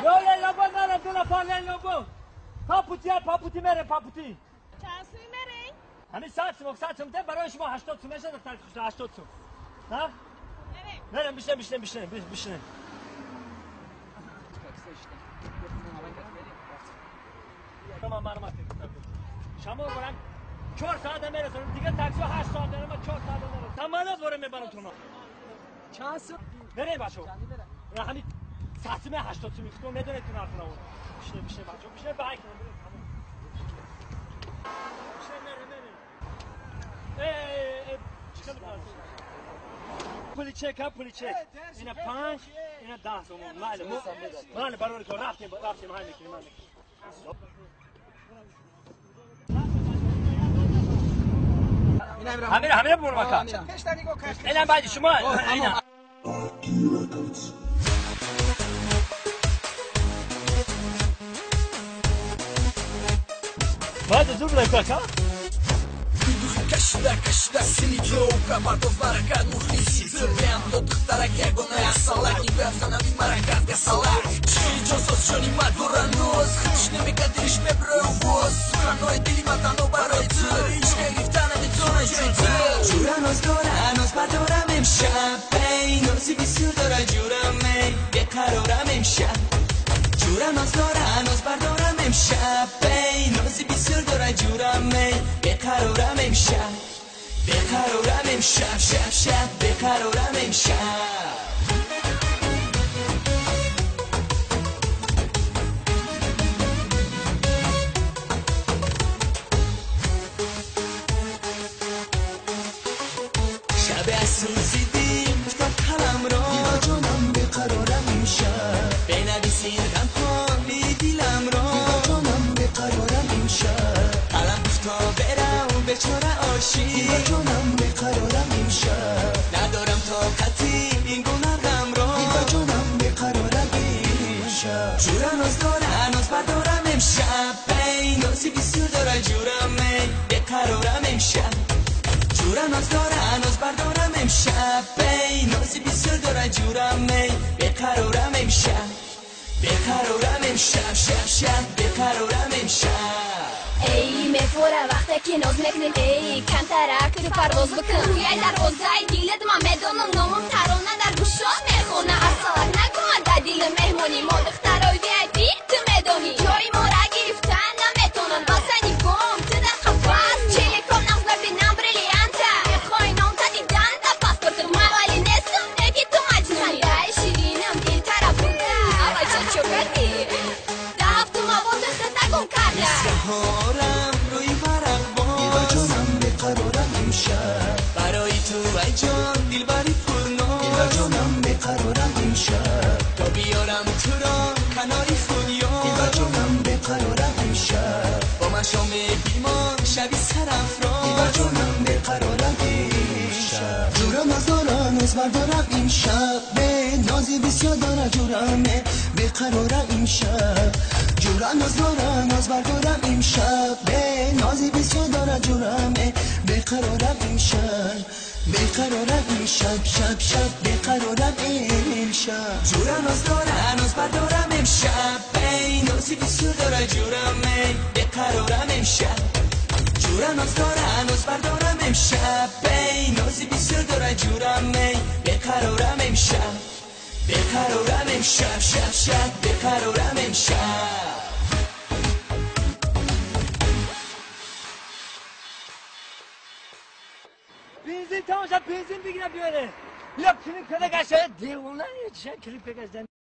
Yo, labo nara dula falen labo. پاپوتی میره پاپوتی. چند سوی میره؟ همین ساعت ده برای شما 80 سوم میشه دکتر 80 سوم. ها؟ بریم بشین. تمام معلومات شما برام 4 ساعت میرسونم دیگه تاکسی 8 ساعت دارم 4 ساعت میرسونم تمام برام میبرم تو ما چند سو بریم بچه‌ها همین ساعت 80 سوم میگم میدونید تو نرخ اون بشین بچه‌ها بشین بایک بریم پولی چک اینا 5 اینا 10 سوم مال برای تو رفتیم همین میکنیم همه برو مکان اینا بعد شما اینا بعد زور لکا Кашда синитроука Бардов баракат мухлиси Зырбям дотых таракя Гонай асалак Ниберта нави маракат гасалак Чили джосос жони мадуранос Хатишне мекадириш меброю воз Сураной дилиматано барой цыр Ичка гифтана метона жуйцыр Журанос доранос бардорам эмшаб Эй, носи бисюр дора журам эй Бекарорам эмшаб Журанос доранос бардорам эмшаб Эй, носи бисюр дора журам эй Бекарорам эмшаб بقرارم امشب شب بقرارم امشب شب اسوزیدیم افتاد قلم را دیوا جانم بقرارم امشب بنویسین غم خالی دیلم را دیوا جانم بقرارم امشب قلم گفتا برم بیچاره آشی دیوا جانم بقرارم امشب ندارم طاقتی این گناه غم را دیوا جانم بقرارم امشب جورم ناز داره ناز بردارم امشب ای نازی بسیار داره جورم ای بقرارم امشب جورم ناز داره ناز بردارم امشب ای نازی بسیار داره جورم ای بقرارم امشب بقرارم امشب شب بقرارم امشب ای مفوره وقتی که ناز میکنین ای کم ترک رو پرواز بکن توی در اوزای دیلت من میدونم نامم ترانه در گوشات میخونه اصلا نکن در دیل مهمونی ما دخترای ویپی تو میدونی جای ما را گرفتن نمیتونن واسنی بوم تو در خفاست چلی کن ناز ببینم بریلیانته میخوای نام تا دیدن تا پاسپورت من ولی نیستم نگی تو مجنونی رای شیرینم دیل طرفونده آقای جان چو کردی دفت ما با دست نکن کرده برای تو ای جان دلبری پرناز دیوا جانم بقرارم امشب تا بیارم تو را کناری خونیا دیوا جانم بقرارم امشب با من شام پیمان شبی سرافراز دیوا جانم بقرارم امشب جورم از دارم از بردارم امشب به نازی بسیار داره جورمه بقرارم امشب جورم از دارم از بردارم امشب به نازی بسیار داره جورمه بقرارم امشب بقرارم امشب شب بقرارم امشب جورم از دارم از بردارم امشب ای نازی بسیار داره جورم ای بقرارم امشب جورم از دارم از بردارم امشب ای نازی بسیار داره جورم ای بقرارم امشب بقرارم امشب شب بقرارم امشب بنزین تمام شد بنزین بگیرم بیاره یا کلیپ پیدا گشته دیوونه چه کلیپ پیدا